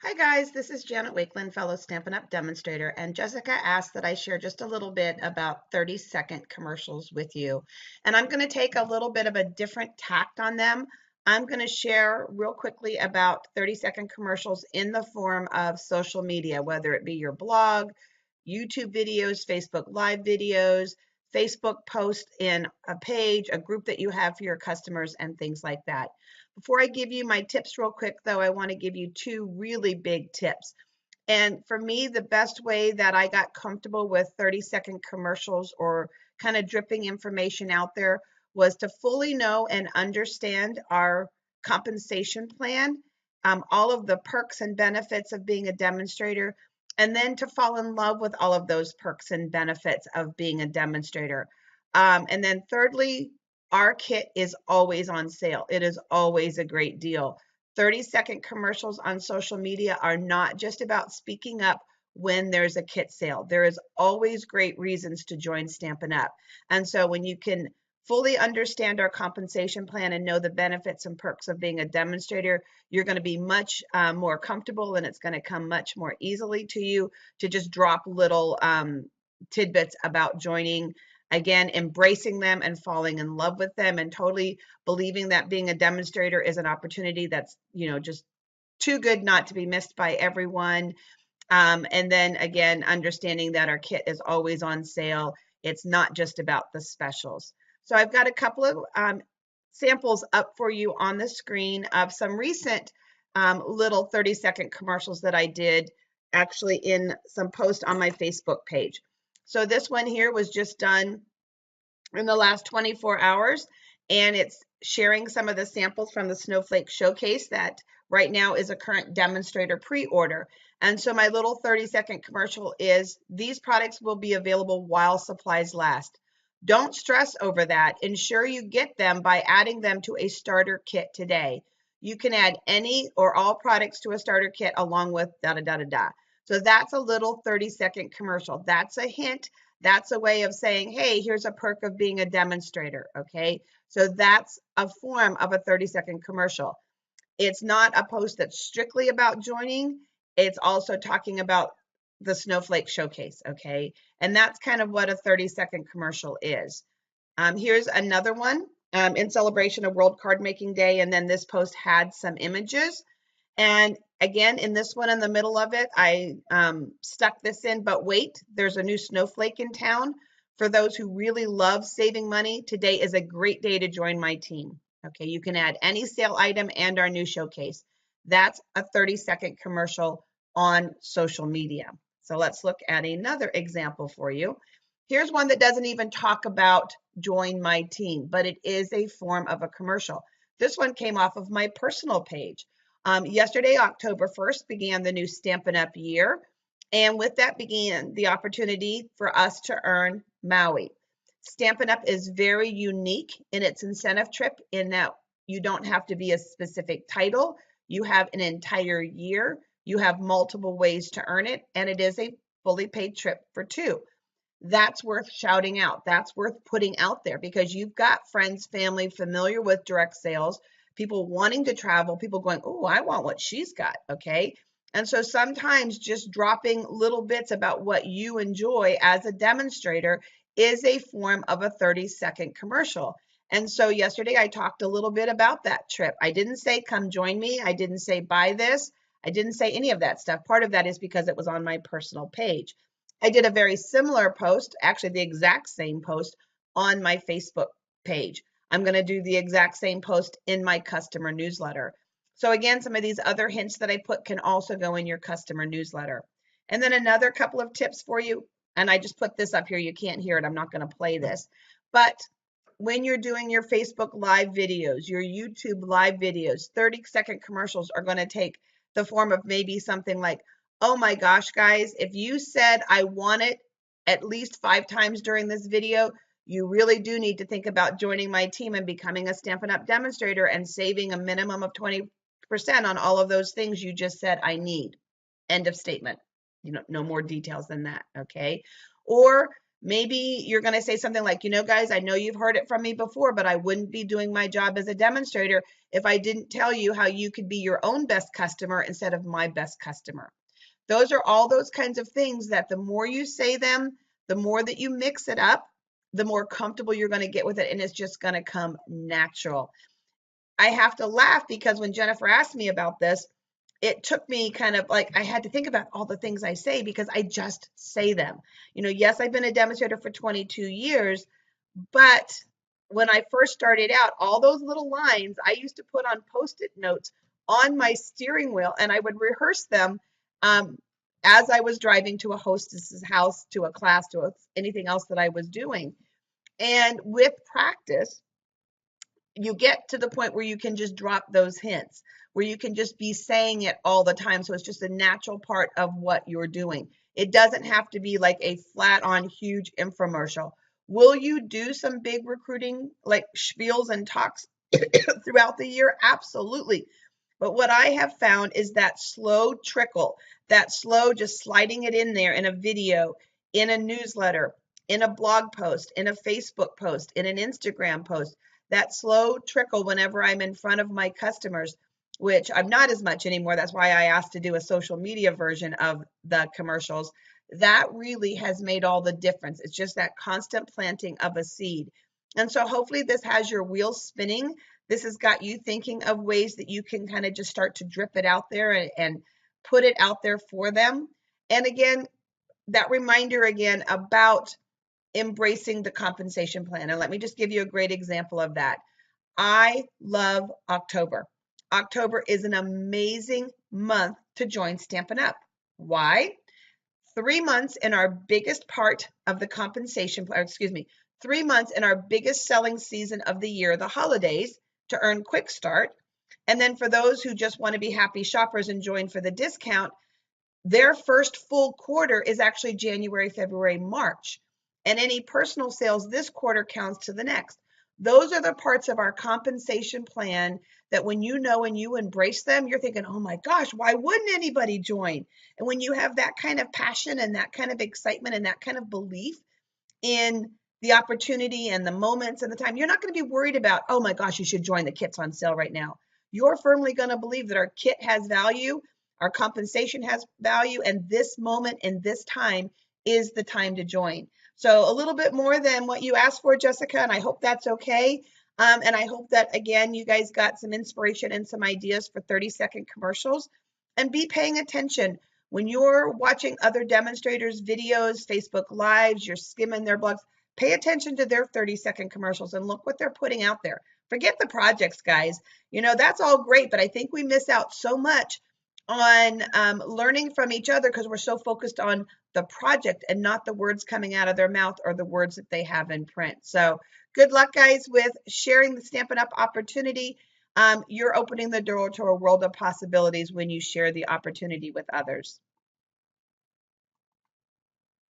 Hi guys, this is Janet Wakeland, fellow Stampin' Up! Demonstrator, and Jessica asked that I share just a little bit about 30-second commercials with you. And I'm going to take a little bit of a different tact on them. I'm going to share real quickly about 30-second commercials in the form of social media, whether it be your blog, YouTube videos, Facebook Live videos, Facebook posts in a page, a group that you have for your customers, and things like that. Before I give you my tips real quick, though, I want to give you two really big tips. And for me, the best way that I got comfortable with 30-second commercials or kind of dripping information out there was to fully know and understand our compensation plan, all of the perks and benefits of being a demonstrator, and then to fall in love with all of those perks and benefits of being a demonstrator. And then thirdly, our kit is always on sale. It is always a great deal. 30-second commercials on social media are not just about speaking up when there's a kit sale. There is always great reasons to join Stampin' Up! And so when you can fully understand our compensation plan and know the benefits and perks of being a demonstrator, you're going to be much more comfortable, and it's going to come much more easily to you to just drop little tidbits about joining. Again, embracing them and falling in love with them and totally believing that being a demonstrator is an opportunity that's, just too good not to be missed by everyone. And then again, understanding that our kit is always on sale. It's not just about the specials. So I've got a couple of samples up for you on the screen of some recent little 30-second commercials that I did actually in some posts on my Facebook page. So this one here was just done in the last 24 hours, and it's sharing some of the samples from the Snowflake Showcase that right now is a current demonstrator pre-order. And so my little 30-second commercial is these products will be available while supplies last. Don't stress over that. Ensure you get them by adding them to a starter kit today. You can add any or all products to a starter kit along with da-da-da-da-da. So that's a little 30-second commercial. That's a hint. That's a way of saying, hey, here's a perk of being a demonstrator, okay? So that's a form of a 30-second commercial. It's not a post that's strictly about joining. It's also talking about the Snowflake Showcase, okay? And that's kind of what a 30-second commercial is. Here's another one in celebration of World Card Making Day, and then this post had some images. And again, in this one in the middle of it, I stuck this in, but wait, there's a new snowflake in town. For those who really love saving money, today is a great day to join my team. Okay, you can add any sale item and our new showcase. That's a 30-second commercial on social media. So let's look at another example for you. Here's one that doesn't even talk about join my team, but it is a form of a commercial. This one came off of my personal page. Yesterday, October 1st, began the new Stampin' Up! Year, and with that began the opportunity for us to earn Maui. Stampin' Up! Is very unique in its incentive trip in that you don't have to be a specific title. You have an entire year. You have multiple ways to earn it, and it is a fully paid trip for two. That's worth shouting out. That's worth putting out there because you've got friends, family familiar with direct sales, people wanting to travel, people going, oh, I want what she's got, okay? And so sometimes just dropping little bits about what you enjoy as a demonstrator is a form of a 30-second commercial. And so yesterday I talked a little bit about that trip. I didn't say, come join me. I didn't say, buy this. I didn't say any of that stuff. Part of that is because it was on my personal page. I did a very similar post, actually the exact same post on my Facebook page. I'm going to do the exact same post in my customer newsletter. So again, some of these other hints that I put can also go in your customer newsletter. And then another couple of tips for you, and I just put this up here. You can't hear it. I'm not going to play this. But when you're doing your Facebook Live videos, your YouTube Live videos, 30-second commercials are going to take the form of maybe something like, oh my gosh, guys, if you said I want it at least 5 times during this video, you really do need to think about joining my team and becoming a Stampin' Up! Demonstrator and saving a minimum of 20% on all of those things you just said I need. End of statement. No more details than that, okay? Or maybe you're going to say something like, guys, I know you've heard it from me before, but I wouldn't be doing my job as a demonstrator if I didn't tell you how you could be your own best customer instead of my best customer. Those are all those kinds of things that the more you say them, the more that you mix it up, the more comfortable you're going to get with it. And it's just going to come natural. I have to laugh because when Jennifer asked me about this, it took me kind of like I had to think about all the things I say because I just say them. Yes, I've been a demonstrator for 22 years, but when I first started out, all those little lines I used to put on Post-it notes on my steering wheel, and I would rehearse them um, as I was driving to a hostess's house, to a class, to anything else that I was doing. And with practice, you get to the point where you can just drop those hints, where you can just be saying it all the time. So it's just a natural part of what you're doing. It doesn't have to be like a flat on huge infomercial. Will you do some big recruiting like spiels and talks throughout the year? Absolutely. But what I have found is that slow trickle, that slow just sliding it in there in a video, in a newsletter, in a blog post, in a Facebook post, in an Instagram post, that slow trickle whenever I'm in front of my customers, which I'm not as much anymore. That's why I asked to do a social media version of the commercials. That really has made all the difference. It's just that constant planting of a seed. And so hopefully this has your wheels spinning. This has got you thinking of ways that you can kind of just start to drip it out there and put it out there for them. And again, that reminder again about embracing the compensation plan. And let me just give you a great example of that. I love October. October is an amazing month to join Stampin' Up. Why? 3 months in our biggest part of the compensation plan, 3 months in our biggest selling season of the year, the holidays, to earn quick start. And then for those who just want to be happy shoppers and join for the discount, their first full quarter is actually January, February, March. And any personal sales this quarter counts to the next. Those are the parts of our compensation plan that when you know and you embrace them, you're thinking, oh my gosh, why wouldn't anybody join? And when you have that kind of passion and that kind of excitement and that kind of belief in the opportunity and the moments and the time, you're not going to be worried about, oh my gosh, you should join, the kit's on sale right now. You're firmly going to believe that our kit has value, our compensation has value, and this moment and this time is the time to join. So a little bit more than what you asked for, Jessica, and I hope that's okay. And I hope that, again, you guys got some inspiration and some ideas for 30-second commercials. And be paying attention. When you're watching other demonstrators' videos, Facebook Lives, you're skimming their blogs, pay attention to their 30-second commercials and look what they're putting out there. Forget the projects, guys. That's all great, but I think we miss out so much on learning from each other because we're so focused on the project and not the words coming out of their mouth or the words that they have in print. So good luck, guys, with sharing the Stampin' Up! Opportunity. You're opening the door to a world of possibilities when you share the opportunity with others.